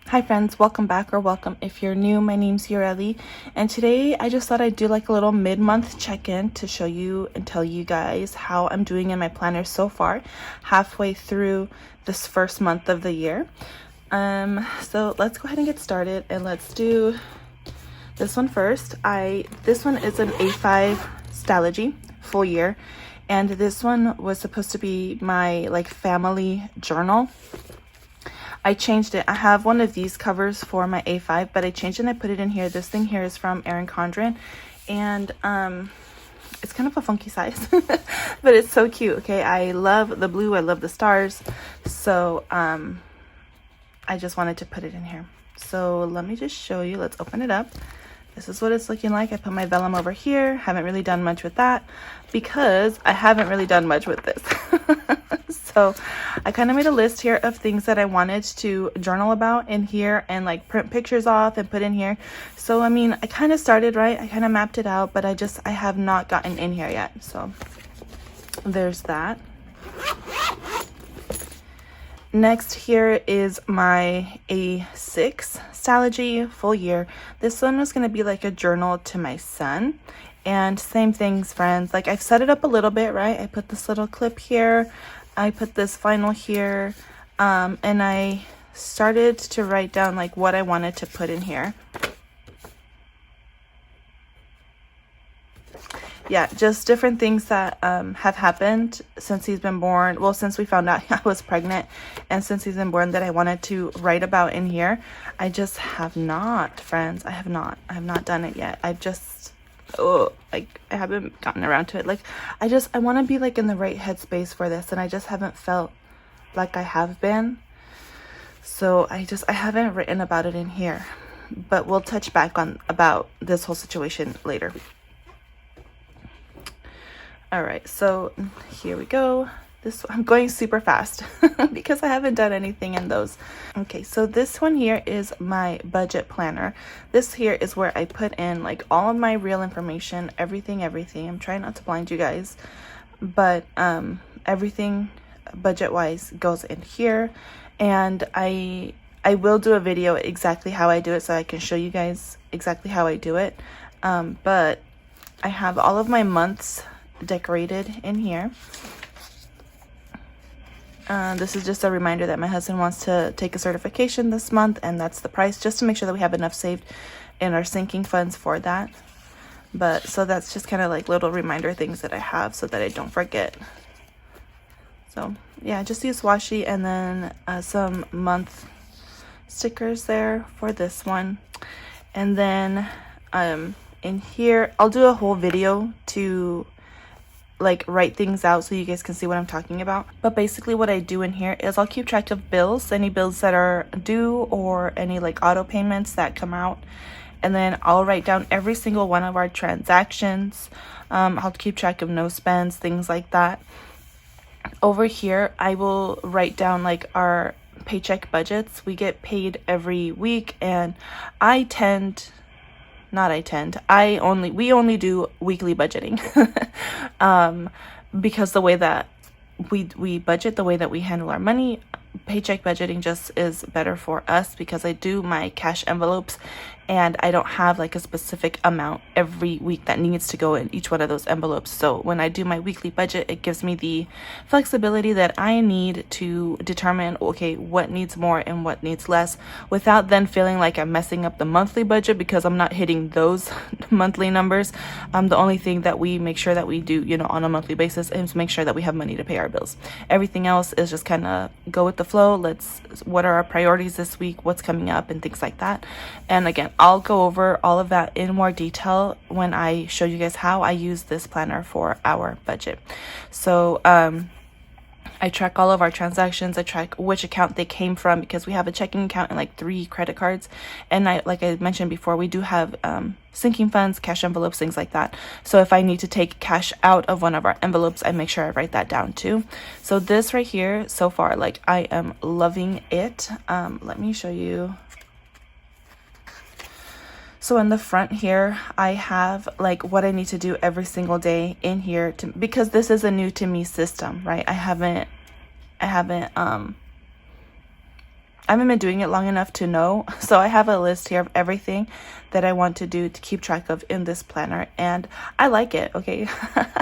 Hi friends, welcome back or welcome if you're new. My name's Yureli, and today I just thought I'd do like a little mid-month check-in to show you and tell you guys how I'm doing in my planner so far, halfway through this first month of the year. So let's go ahead and get started, and let's do this one first. This one is an A5 Stalogy full year, and this one was supposed to be my like family journal. I changed it. I have one of these covers for my A5, but I changed it and I put it in here. This thing here is from Erin Condren, and it's kind of a funky size, but it's so cute. Okay, I love the blue. I love the stars. So I just wanted to put it in here. So let me just show you. Let's open it up. This is what it's looking like. I put my vellum over here. Haven't really done much with that because I haven't really done much with this. So I kind of made a list here of things that I wanted to journal about in here and like print pictures off and put in here. So I mean, I kind of started, right? I kind of mapped it out, but I have not gotten in here yet. So there's that. Next here is my A6 Stalogy full year. This one was going to be like a journal to my son. And same things, friends. Like I've set it up a little bit, right? I put this little clip here. I put this vinyl here. And I started to write down like what I wanted to put in here. Yeah, just different things that have happened since he's been born. Well, since we found out I was pregnant and since he's been born that I wanted to write about in here. I just have not, friends. I have not done it yet. I haven't gotten around to it. Like, I want to be like in the right headspace for this, and I just haven't felt like I have been. So I haven't written about it in here, but we'll touch back on about this whole situation later. All right, so here we go. I'm going super fast because I haven't done anything in those. Okay, so this one here is my budget planner. This here is where I put in like all of my real information, everything. I'm trying not to blind you guys, but everything budget wise goes in here. And I will do a video exactly how I do it so I can show you guys exactly how I do it. But I have all of my months decorated in here. This is just a reminder that my husband wants to take a certification this month, and that's the price, just to make sure that we have enough saved in our sinking funds for that. But so that's just kind of like little reminder things that I have so that I don't forget. So yeah, just use washi and then some month stickers there for this one. And then in here I'll do a whole video to like write things out so you guys can see what I'm talking about. But basically what I do in here is I'll keep track of bills, any bills that are due or any like auto payments that come out, and then I'll write down every single one of our transactions. I'll keep track of no spends, things like that. Over here I will write down like our paycheck budgets. We get paid every week, and we only do weekly budgeting because the way that we budget, the way that we handle our money, paycheck budgeting just is better for us because I do my cash envelopes and I don't have like a specific amount every week that needs to go in each one of those envelopes. So when I do my weekly budget, it gives me the flexibility that I need to determine, okay, what needs more and what needs less, without then feeling like I'm messing up the monthly budget because I'm not hitting those monthly numbers. The only thing that we make sure that we do, on a monthly basis is make sure that we have money to pay our bills. Everything else is just kind of go with the flow. What are our priorities this week? What's coming up and things like that. And again, I'll go over all of that in more detail when I show you guys how I use this planner for our budget. So I track all of our transactions. I track which account they came from because we have a checking account and like 3 credit cards. And like I mentioned before, we do have sinking funds, cash envelopes, things like that. So if I need to take cash out of one of our envelopes, I make sure I write that down too. So this right here, so far, like I am loving it. Let me show you. So in the front here, I have like what I need to do every single day in here because this is a new to me system, right? I haven't I haven't been doing it long enough to know. So I have a list here of everything that I want to do to keep track of in this planner, and I like it. Okay.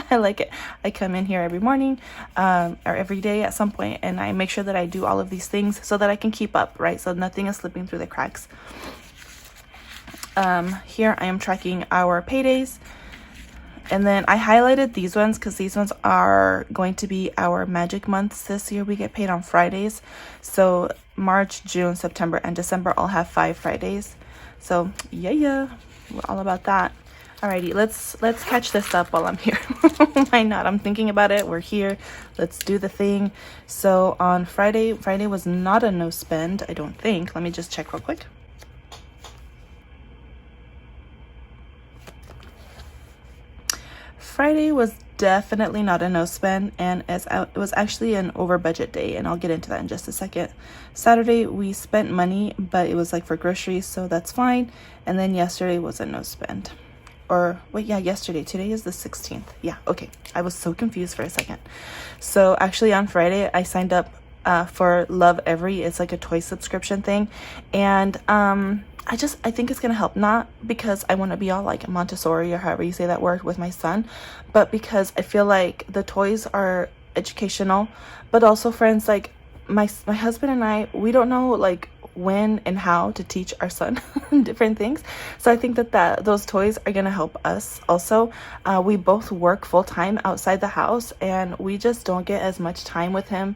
I like it. I come in here every morning or every day at some point, and I make sure that I do all of these things so that I can keep up, right? So nothing is slipping through the cracks. Here I am tracking our paydays, and then I highlighted these ones because these ones are going to be our magic months this year. We get paid on Fridays, so March, June, September, and December all have 5 Fridays. So yeah, we're all about that. Alrighty, let's catch this up while I'm here. Why not? I'm thinking about it. We're here. Let's do the thing. So on Friday was not a no spend, I don't think. Let me just check real quick. Friday was definitely not a no spend, and it was actually an over budget day, and I'll get into that in just a second. Saturday we spent money, but it was like for groceries, so that's fine. And then yesterday was a no spend. Or wait, yeah, yesterday. Today is the 16th. Yeah, okay. I was so confused for a second. So actually on Friday I signed up for Love Every. It's like a toy subscription thing, and I think it's gonna help, not because I want to be all like Montessori or however you say that word with my son, but because I feel like the toys are educational, but also, friends, like my husband and I, we don't know like when and how to teach our son different things. So I think that those toys are gonna help us also. We both work full-time outside the house, and we just don't get as much time with him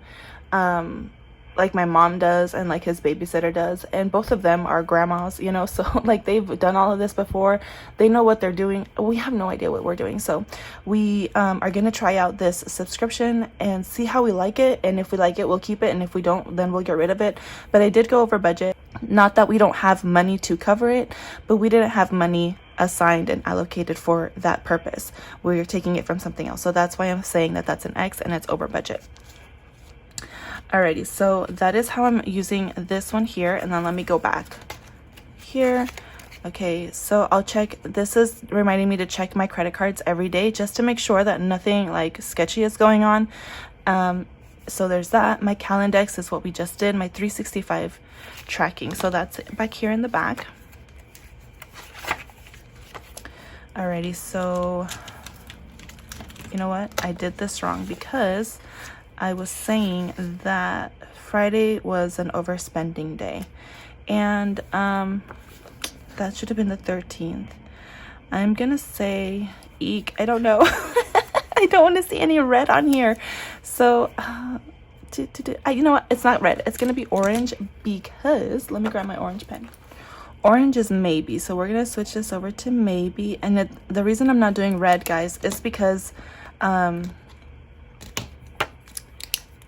like my mom does and like his babysitter does, and both of them are grandmas, you know, so like they've done all of this before. They know what they're doing. We have no idea what we're doing. So we are gonna try out this subscription and see how we like it, and if we like it, we'll keep it, and if we don't, then we'll get rid of it. But I did go over budget. Not that we don't have money to cover it, but we didn't have money assigned and allocated for that purpose. We're taking it from something else, so that's why I'm saying that that's an X and it's over budget. Alrighty, so that is how I'm using this one here, and then let me go back here. Okay, so I'll check. This is reminding me to check my credit cards every day just to make sure that nothing like sketchy is going on. So there's that. My Calendex is what we just did, my 365 tracking. So that's back here in the back. Alrighty, so you know what? I did this wrong because I was saying that Friday was an overspending day, and that should have been the 13th. I'm gonna say eek. I don't know. I don't want to see any red on here. So you know what? It's not red. It's gonna be orange, because let me grab my orange pen. Orange is maybe, so we're gonna switch this over to maybe. And the reason I'm not doing red, guys, is because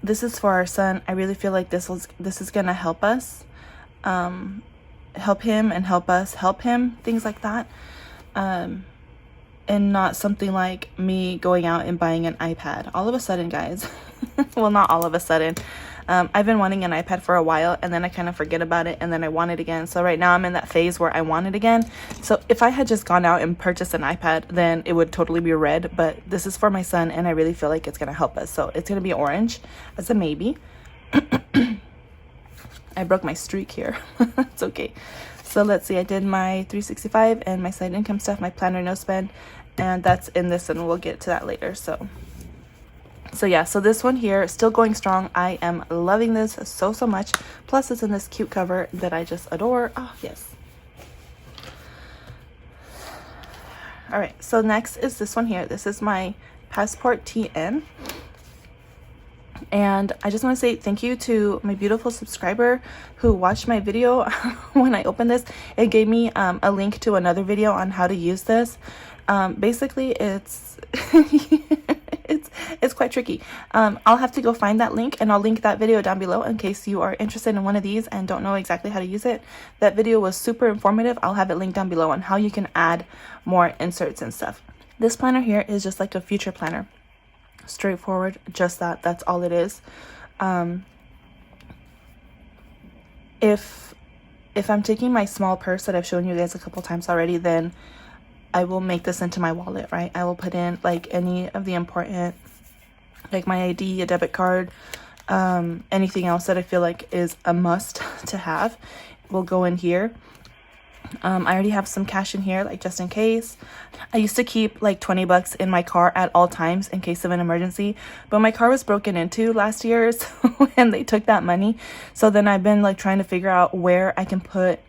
this is for our son. I really feel like this is gonna help us, help him and help us help him, things like that, and not something like me going out and buying an iPad all of a sudden, guys. Well, not all of a sudden. I've been wanting an iPad for a while, and then I kind of forget about it, and then I want it again. So right now I'm in that phase where I want it again. So if I had just gone out and purchased an iPad, then it would totally be red, but this is for my son, and I really feel like it's gonna help us. So it's gonna be orange as a maybe. I broke my streak here. It's okay. So let's see, I did my 365 and my side income stuff, my planner no spend, and that's in this, and we'll get to that later. So yeah, so this one here is still going strong. I am loving this so much. Plus it's in this cute cover that I just adore. Oh yes. All right, so next is this one here. This is my Passport TN. And I just want to say thank you to my beautiful subscriber who watched my video. When I opened this, it gave me a link to another video on how to use this. Basically it's it's quite tricky. I'll have to go find that link, and I'll link that video down below in case you are interested in one of these and don't know exactly how to use it. That video was super informative. I'll have it linked down below on how you can add more inserts and stuff. This planner here is just like a future planner. Straightforward, just that's all it is. If I'm taking my small purse that I've shown you guys a couple times already, then I will make this into my wallet, right? I will put in like any of the important, like my ID, a debit card, Anything else that I feel like is a must to have will go in here. I already have some cash in here, like just in case. I used to keep like 20 bucks in my car at all times in case of an emergency, but my car was broken into last year, so and they took that money. So then I've been like trying to figure out where I can put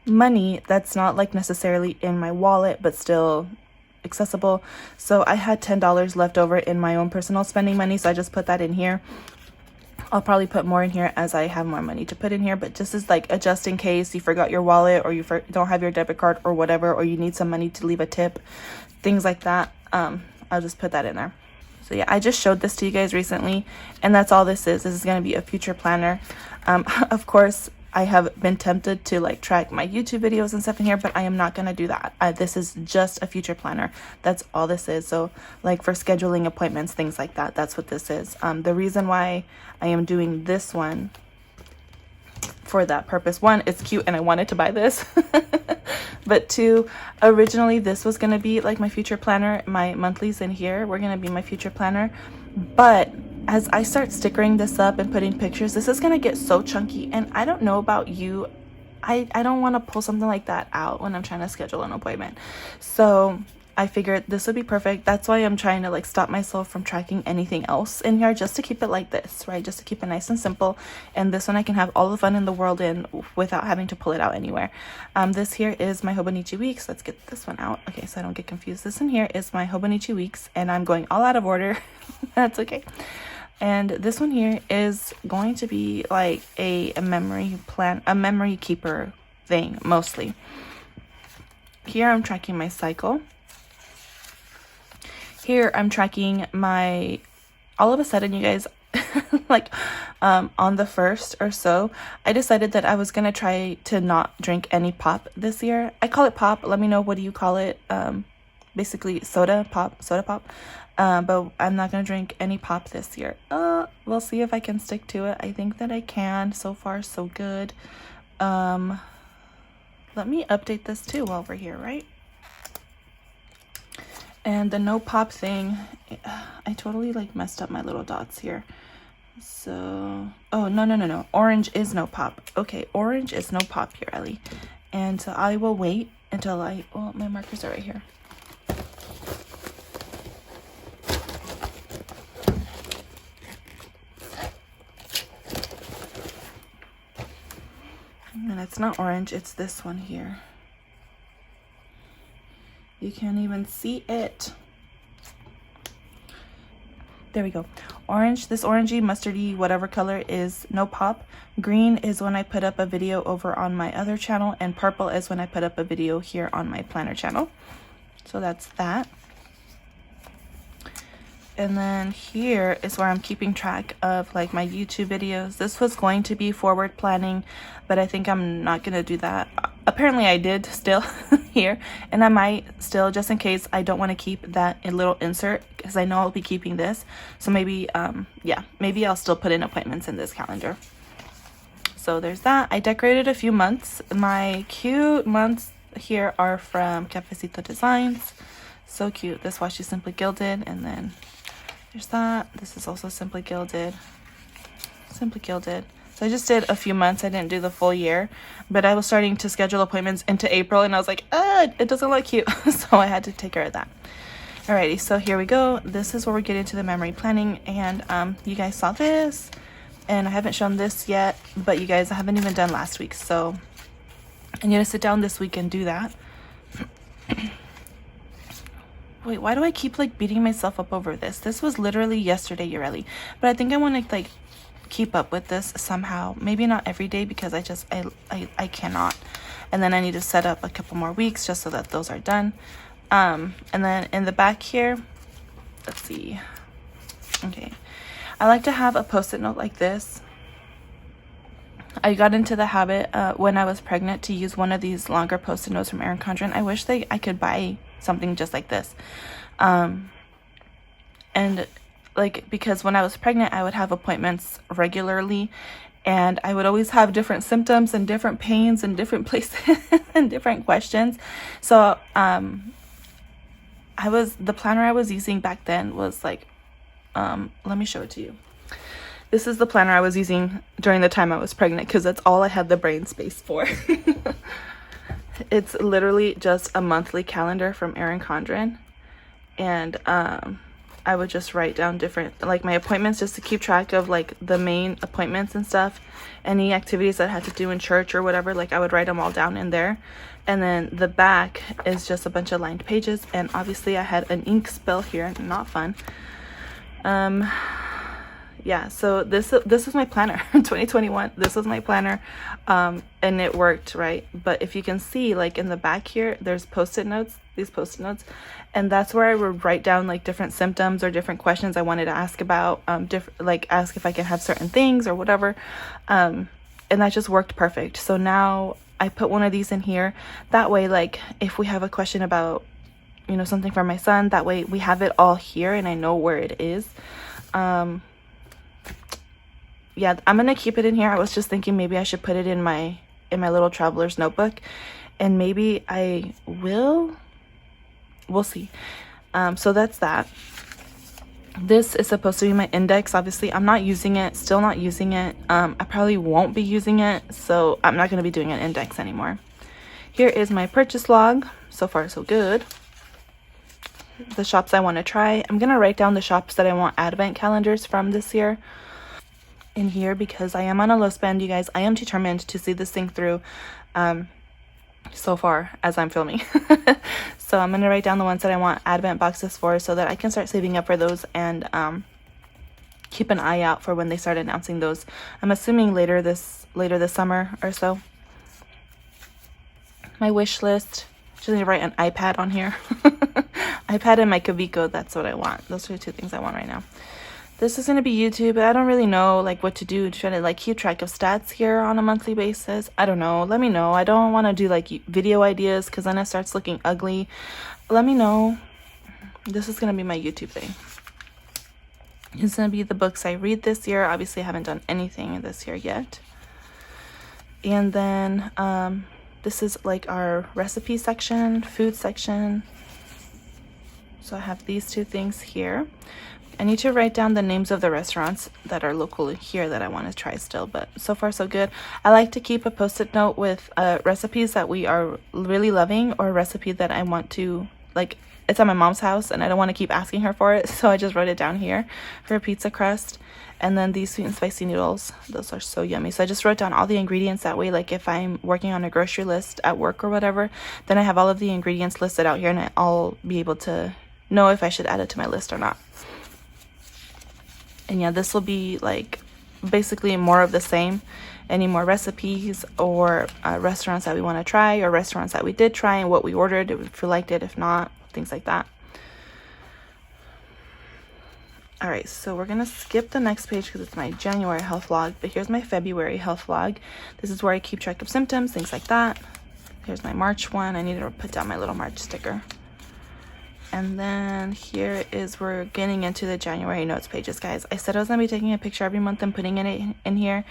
money that's not like necessarily in my wallet but still accessible. So I had $10 left over in my own personal spending money, so I just put that in here. I'll probably put more in here as I have more money to put in here, but just as like a just in case you forgot your wallet, or you don't have your debit card or whatever, or you need some money to leave a tip, things like that. I'll just put that in there. So yeah, I just showed this to you guys recently, and that's all this is. This is going to be a future planner. Of course, I have been tempted to like track my YouTube videos and stuff in here, but I am not going to do that. This is just a future planner. That's all this is. So like for scheduling appointments, things like that, that's what this is. The reason why I am doing this one for that purpose, one, it's cute and I wanted to buy this. But two, originally this was going to be like my future planner. My monthlies in here were going to be my future planner. But as I start stickering this up and putting pictures, this is going to get so chunky. And I don't know about you, I don't want to pull something like that out when I'm trying to schedule an appointment. So I figured this would be perfect. That's why I'm trying to like stop myself from tracking anything else in here, just to keep it like this, right? Just to keep it nice and simple. And this one I can have all the fun in the world in without having to pull it out anywhere. This here is my Hobonichi weeks. Let's get this one out. Okay, so I don't get confused. This in here is my Hobonichi weeks, and I'm going all out of order. That's okay. And this one here is going to be like a memory plan, a memory keeper thing mostly. Here I'm tracking my cycle. Here I'm tracking my, all of a sudden, you guys, like on the 1st or so, I decided that I was going to try to not drink any pop this year. I call it pop. Let me know, what do you call it? Basically soda pop. But I'm not going to drink any pop this year. We'll see if I can stick to it. I think that I can. So far, so good. Let me update this too while we're here, right? And the no pop thing, I totally like messed up my little dots here. So, oh, no. Orange is no pop. Okay, orange is no pop here, Ellie. And so I will wait until well, my markers are right here. And it's not orange, it's this one here. You can't even see it. There we go. Orange, this orangey, mustardy, whatever color is no pop. Green is when I put up a video over on my other channel, and purple is when I put up a video here on my planner channel. So that's that. And then here is where I'm keeping track of like my YouTube videos. This was going to be forward planning, but I think I'm not going to do that. Apparently I did still here, and I might still, just in case I don't want to keep that little insert, because I know I'll be keeping this. So maybe, yeah, maybe I'll still put in appointments in this calendar. So there's that. I decorated a few months. My cute months here are from Cafecito Designs. So cute. This washi Simply Gilded, and then there's that. This is also Simply Gilded. Simply Gilded. So I just did a few months. I didn't do the full year, but I was starting to schedule appointments into April, and I was like, it doesn't look cute. So I had to take care of that. Alrighty, so here we go. This is where we get into the memory planning, and you guys saw this, and I haven't shown this yet, but you guys, I haven't even done last week, so I need to sit down this week and do that. Wait, why do I keep like beating myself up over this? This was literally yesterday, Yureli. But I think I want to like keep up with this somehow. Maybe not every day, because I cannot. And then I need to set up a couple more weeks just so that those are done. And then in the back here, let's see. Okay. I like to have a post-it note like this. I got into the habit when I was pregnant to use one of these longer post-it notes from Erin Condren. I wish I could buy something just like this. And like, because when I was pregnant, I would have appointments regularly, and I would always have different symptoms and different pains and different places and different questions. So the planner I was using back then was like, let me show it to you. This is the planner I was using during the time I was pregnant because that's all I had the brain space for. It's literally just a monthly calendar from Erin Condren, and I would just write down different, like, my appointments, just to keep track of like the main appointments and stuff, any activities that I had to do in church or whatever. Like, I would write them all down in there. And then the back is just a bunch of lined pages, and obviously I had an ink spill here, not fun. Yeah, so this is my planner. 2021, this was my planner, and it worked, right? But if you can see, like, in the back here, there's post-it notes, these post-it notes, and that's where I would write down like different symptoms or different questions I wanted to ask about, like ask if I can have certain things or whatever, and that just worked perfect. So now I put one of these in here, that way, like, if we have a question about, you know, something for my son, that way we have it all here and I know where it is. Yeah, I'm gonna keep it in here. I was just thinking maybe I should put it in my little traveler's notebook, and maybe I will. We'll see. So that's that. This is supposed to be my index. Obviously, I'm not using it, still not using it. I probably won't be using it, so I'm not gonna be doing an index anymore. Here is my purchase log. So far, so good. The shops I want to try. I'm gonna write down the shops that I want advent calendars from this year in here, because I am on a low spend, you guys. I am determined to see this thing through, so far as I'm filming. So I'm gonna write down the ones that I want advent boxes for, so that I can start saving up for those, and keep an eye out for when they start announcing those. I'm assuming later this summer or so. My wish list, just need to write an iPad on here. iPad and my Kavico, that's what I want. Those are the two things I want right now. This is going to be YouTube, but I don't really know like what to do to try to like keep track of stats here on a monthly basis. I don't know. Let me know. I don't want to do like video ideas because then it starts looking ugly. Let me know. This is going to be my YouTube thing. It's going to be the books I read this year. Obviously, I haven't done anything this year yet. And then this is like our recipe section, food section. So I have these two things here. I need to write down the names of the restaurants that are local here that I want to try still, but so far so good. I like to keep a post-it note with recipes that we are really loving, or a recipe that I want to, like, it's at my mom's house and I don't want to keep asking her for it, so I just wrote it down here for a pizza crust. And then these sweet and spicy noodles, those are so yummy. So I just wrote down all the ingredients, that way, like, if I'm working on a grocery list at work or whatever, then I have all of the ingredients listed out here and I'll be able to know if I should add it to my list or not. And yeah, this will be like basically more of the same. Any more recipes or restaurants that we want to try, or restaurants that we did try and what we ordered, if we liked it, if not, things like that. All right, so we're gonna skip the next page because it's my January health log, but here's my February health log. This is where I keep track of symptoms, things like that. Here's my March one. I need to put down my little March sticker. And then here is, we're getting into the January notes pages, guys. I said I was going to be taking a picture every month and putting it in here.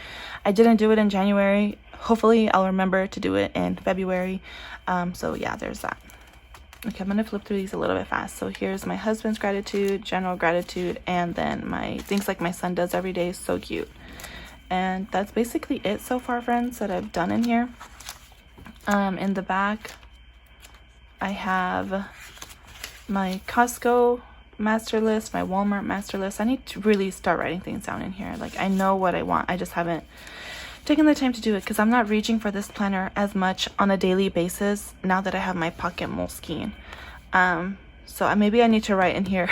I didn't do it in January. Hopefully I'll remember to do it in February. So yeah, there's that. Okay, I'm going to flip through these a little bit fast. So here's my husband's gratitude, general gratitude, and then my things like my son does every day. So cute. And that's basically it so far, friends, that I've done in here. In the back, I have my Costco master list, my Walmart master list. I need to really start writing things down in here. Like, I know what I want, I just haven't taken the time to do it because I'm not reaching for this planner as much on a daily basis now that I have my pocket Moleskine. So maybe I need to write in here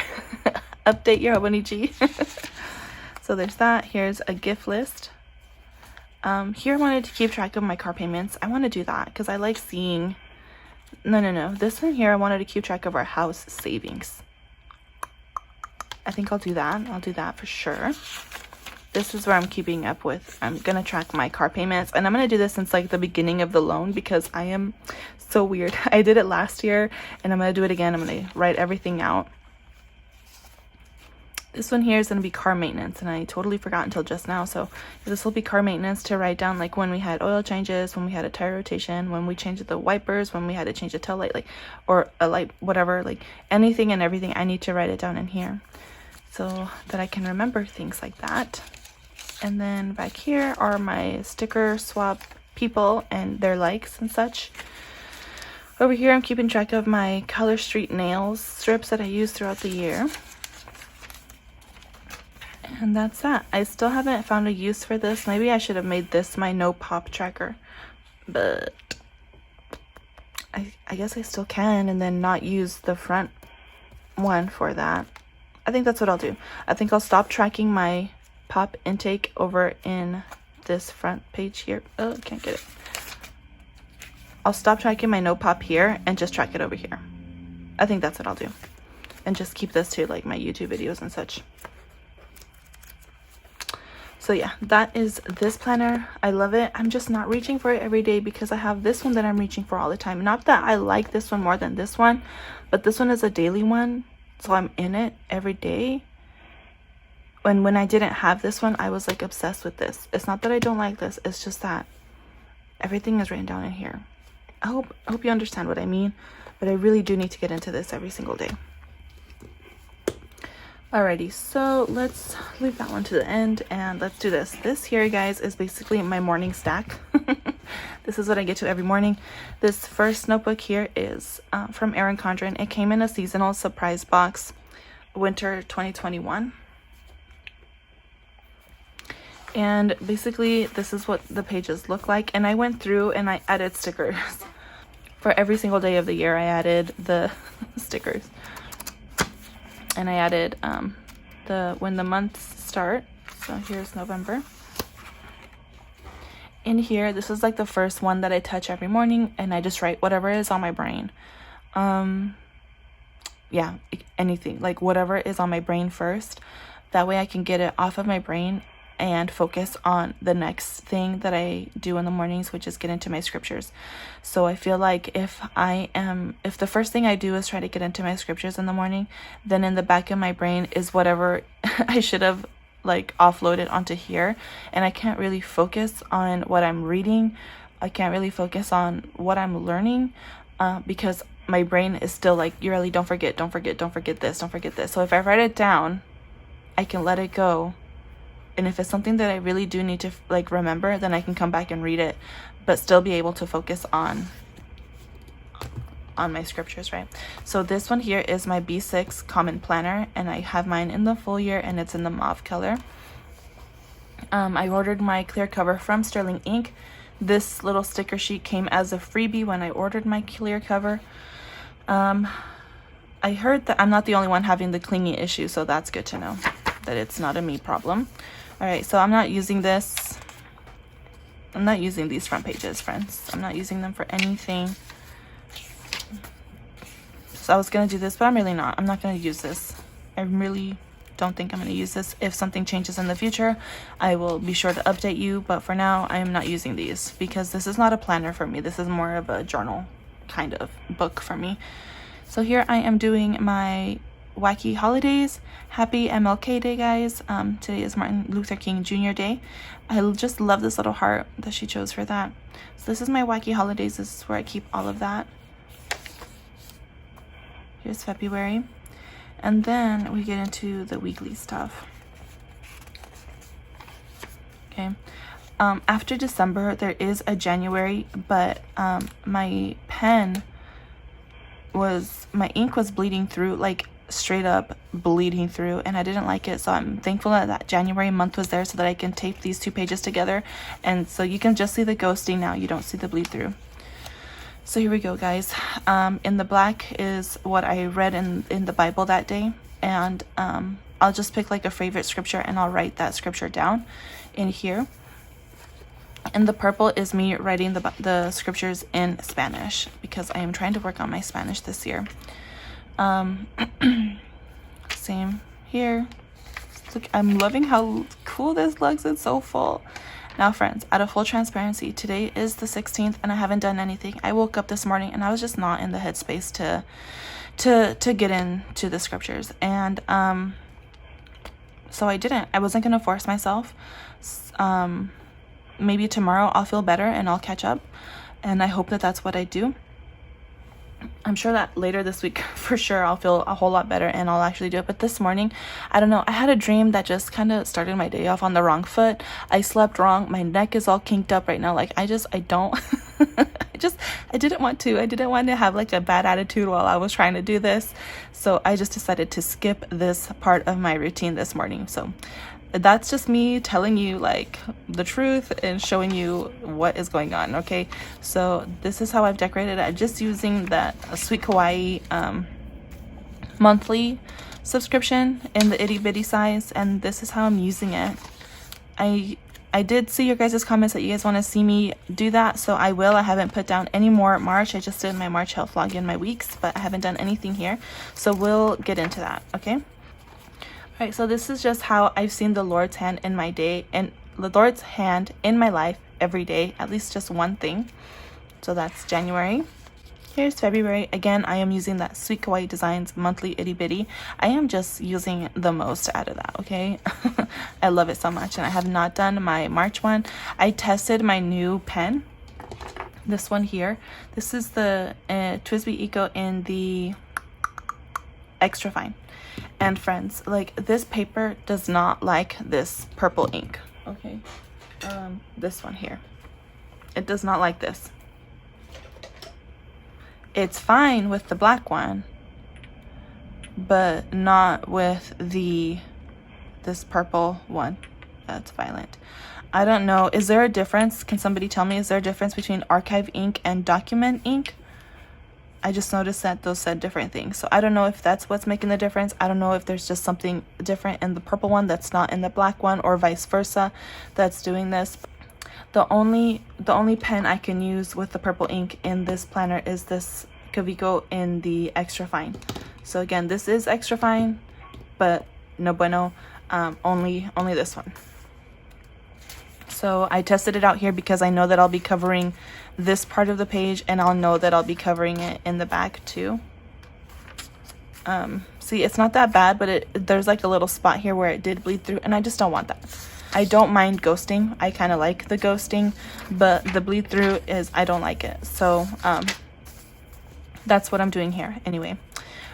update your Hobonichi. So there's that. Here's a gift list. Here I wanted to keep track of my car payments. I want to do that because I like seeing. No. This one here, I wanted to keep track of our house savings. I think I'll do that. I'll do that for sure. This is where I'm keeping up with. I'm going to track my car payments. And I'm going to do this since like the beginning of the loan because I am so weird. I did it last year and I'm going to do it again. I'm going to write everything out. This one here is going to be car maintenance, and I totally forgot until just now. So this will be car maintenance, to write down like when we had oil changes, when we had a tire rotation, when we changed the wipers, when we had to change a tail light, like, or a light, whatever, like anything and everything. I need to write it down in here so that I can remember things like that. And then back here are my sticker swap people and their likes and such. Over here, I'm keeping track of my Color Street nails strips that I use throughout the year. And that's that. I still haven't found a use for this. Maybe I should have made this my no pop tracker, but I guess I still can, and then not use the front one for that. I think that's what I'll do. I think I'll stop tracking my pop intake over in this front page here. Oh, can't get it. I'll stop tracking my no pop here and just track it over here. I think that's what I'll do. And just keep this to like my YouTube videos and such. So yeah, that is this planner. I love it. I'm just not reaching for it every day because I have this one that I'm reaching for all the time. Not that I like this one more than this one, but this one is a daily one, so I'm in it every day. And when I didn't have this one, I was like obsessed with this. It's not that I don't like this, it's just that everything is written down in here. I hope you understand what I mean, but I really do need to get into this every single day. Alrighty, so let's leave that one to the end and let's do this. This here, guys, is basically my morning stack. This is what I get to every morning. This first notebook here is from Erin Condren. It came in a seasonal surprise box, winter 2021. And basically, this is what the pages look like. And I went through and I added stickers. For every single day of the year, I added the stickers. And I added when the months start. So here's November. In here, this is like the first one that I touch every morning, and I just write whatever is on my brain. Yeah, anything, like whatever is on my brain first. That way I can get it off of my brain and focus on the next thing that I do in the mornings, which is get into my scriptures. So I feel like if the first thing I do is try to get into my scriptures in the morning, then in the back of my brain is whatever I should have like offloaded onto here, and I can't really focus on what I'm reading. I can't really focus on what I'm learning because my brain is still like, Yureli, don't forget this, don't forget this. So if I write it down, I can let it go. And if it's something that I really do need to like remember, then I can come back and read it, but still be able to focus on my scriptures, right? So this one here is my B6 common planner, and I have mine in the full year, and it's in the mauve color. I ordered my clear cover from Sterling Ink. This little sticker sheet came as a freebie when I ordered my clear cover. I heard that I'm not the only one having the clingy issue, so that's good to know that it's not a me problem. All right, so I'm not using this. I'm not using these front pages, friends. I'm not using them for anything. So I was gonna do this, but I'm really not. I'm not gonna use this. I really don't think I'm gonna use this. If something changes in the future, I will be sure to update you, but for now, I am not using these because this is not a planner for me. This is more of a journal kind of book for me. So here I am doing my wacky holidays. Happy MLK Day, guys. Today is Martin Luther King Jr. Day. I just love this little heart that she chose for that. So this is my wacky holidays. This is where I keep all of that. Here's February. And then we get into the weekly stuff. Okay. After December, there is a January, but my ink was bleeding through, like straight up bleeding through, and I didn't like it. So I'm thankful that January month was there so that I can tape these two pages together. And so you can just see the ghosting now. You don't see the bleed through. So here we go, guys. In the black is what I read in the Bible that day. And I'll just pick like a favorite scripture and I'll write that scripture down in here. And the purple is me writing the scriptures in Spanish because I am trying to work on my Spanish this year. Same here. Look, I'm loving how cool this looks. It's so full. Now, friends, out of full transparency, today is the 16th and I haven't done anything. I woke up this morning and I was just not in the headspace to get into the scriptures. And so I didn't. I wasn't going to force myself. Maybe tomorrow I'll feel better and I'll catch up. And I hope that that's what I do. I'm sure that later this week for sure I'll feel a whole lot better and I'll actually do it. But this morning, I don't know, I had a dream that just kind of started my day off on the wrong foot. I slept wrong. My neck is all kinked up right now. Like I don't I didn't want to. I didn't want to have like a bad attitude while I was trying to do this. So I just decided to skip this part of my routine this morning. So that's just me telling you like the truth and showing you what is going on. Okay, so this is how I've decorated it. I'm just using that Sweet Kawaii monthly subscription in the itty bitty size, and this is how I'm using it. I did see your guys' comments that you guys want to see me do that, so I will. I haven't put down any more March. I just did my March health vlog in my weeks, but I haven't done anything here, so we'll get into that. Okay. Alright, so this is just how I've seen the Lord's hand in my day, and the Lord's hand in my life every day, at least just one thing. So that's January. Here's February. Again, I am using that Sweet Kawaii Designs monthly itty bitty. I am just using the most out of that, okay? I love it so much, and I have not done my March one. I tested my new pen, this one here. This is the Twisby Eco in the extra fine. And friends, like this paper does not like this purple ink. Okay, this one here, it does not like this. It's fine with the black one, but not with this purple one that's violet. I don't know, is there a difference? Can somebody tell me, is there a difference between archive ink and document ink? I just noticed that those said different things. So I don't know if that's what's making the difference. I don't know if there's just something different in the purple one that's not in the black one, or vice versa that's doing this. The only pen I can use with the purple ink in this planner is this Kavico in the extra fine. So again, this is extra fine, but no bueno, only this one. So I tested it out here because I know that I'll be covering this part of the page, and I'll know that I'll be covering it in the back too. See, it's not that bad, but there's like a little spot here where it did bleed through, and I just don't want that. I don't mind ghosting. I kind of like the ghosting, but the bleed through is, I don't like it. So that's what I'm doing here. Anyway,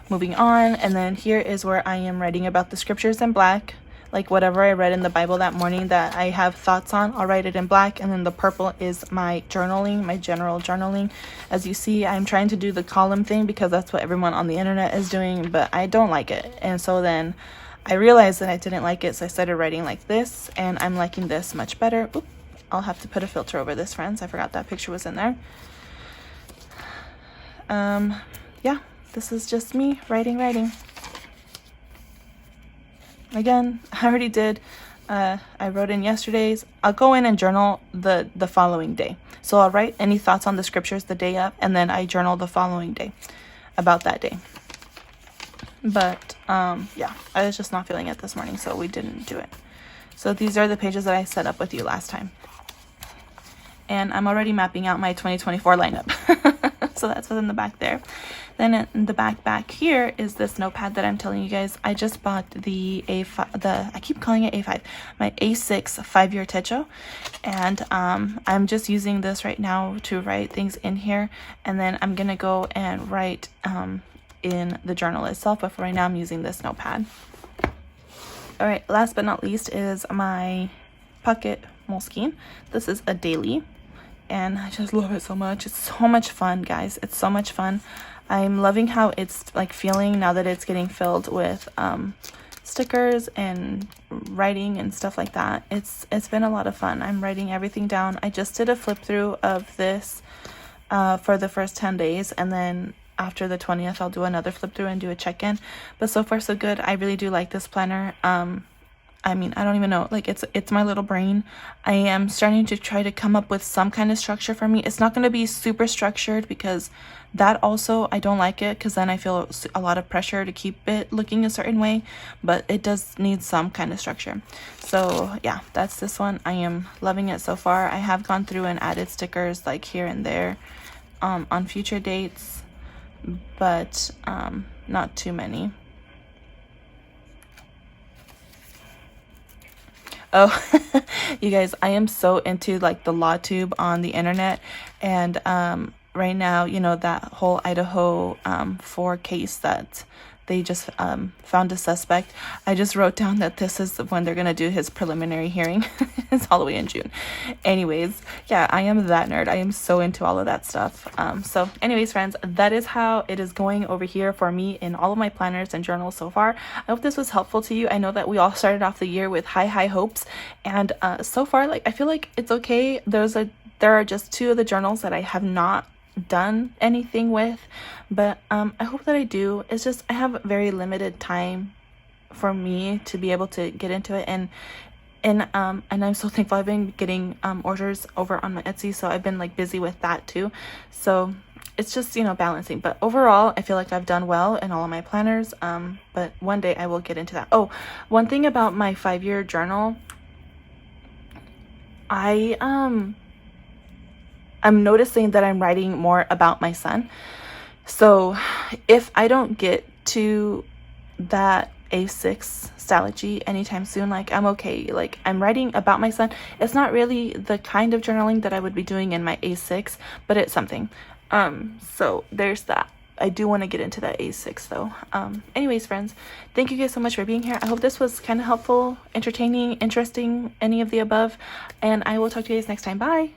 moving on. And then here is where I am writing about the scriptures in black. Like whatever I read in the Bible that morning that I have thoughts on, I'll write it in black. And then the purple is my journaling, my general journaling. As you see, I'm trying to do the column thing because that's what everyone on the internet is doing, but I don't like it. And so then I realized that I didn't like it, so I started writing like this, and I'm liking this much better. Oop, I'll have to put a filter over this, friends. I forgot that picture was in there. Yeah, this is just me writing. Again, I already did. I wrote in yesterday's. I'll go in and journal the following day. So I'll write any thoughts on the scriptures the day of, and then I journal the following day about that day. But yeah, I was just not feeling it this morning, so we didn't do it. So these are the pages that I set up with you last time. And I'm already mapping out my 2024 lineup. So that's within the back there. Then in the back here is this notepad that I'm telling you guys. I just bought the A5, I keep calling it A5, my A6 5-year techo. And I'm just using this right now to write things in here. And then I'm going to go and write in the journal itself. But for right now, I'm using this notepad. All right, last but not least is my pocket Moleskine. This is a daily, and I just love it so much. It's so much fun, guys. It's so much fun. I'm loving how it's like feeling now that it's getting filled with stickers and writing and stuff like that. It's been a lot of fun. I'm writing everything down. I just did a flip through of this for the first 10 days, and then after the 20th I'll do another flip through and do a check-in. But so far so good. I really do like this planner. I mean, I don't even know, like it's my little brain. I am starting to try to come up with some kind of structure for me. It's not going to be super structured because that also, I don't like it, because then I feel a lot of pressure to keep it looking a certain way, but it does need some kind of structure. So yeah, that's this one. I am loving it so far. I have gone through and added stickers like here and there on future dates, but not too many. Oh, you guys, I am so into like the law tube on the internet, and right now, you know, that whole Idaho 4 case that they just found a suspect. I just wrote down that this is when they're gonna do his preliminary hearing. It's all the way in June. Anyways, yeah, I am that nerd. I am so into all of that stuff. So anyways, friends, that is how it is going over here for me in all of my planners and journals so far. I hope this was helpful to you. I know that we all started off the year with high hopes, and so far, like, I feel like it's okay. There are just 2 of the journals that I have not done anything with, but I hope that I do. It's just I have very limited time for me to be able to get into it, and I'm so thankful. I've been getting orders over on my Etsy, so I've been like busy with that too. So it's just, you know, balancing. But overall, I feel like I've done well in all of my planners. But one day I will get into that. Oh, one thing about my 5-year journal, I'm noticing that I'm writing more about my son. So if I don't get to that A6 stalogy anytime soon, like, I'm okay. Like, I'm writing about my son. It's not really the kind of journaling that I would be doing in my A6, but it's something. So there's that. I do want to get into that A6 though. Anyways, friends, thank you guys so much for being here. I hope this was kind of helpful, entertaining, interesting, any of the above, and I will talk to you guys next time. Bye.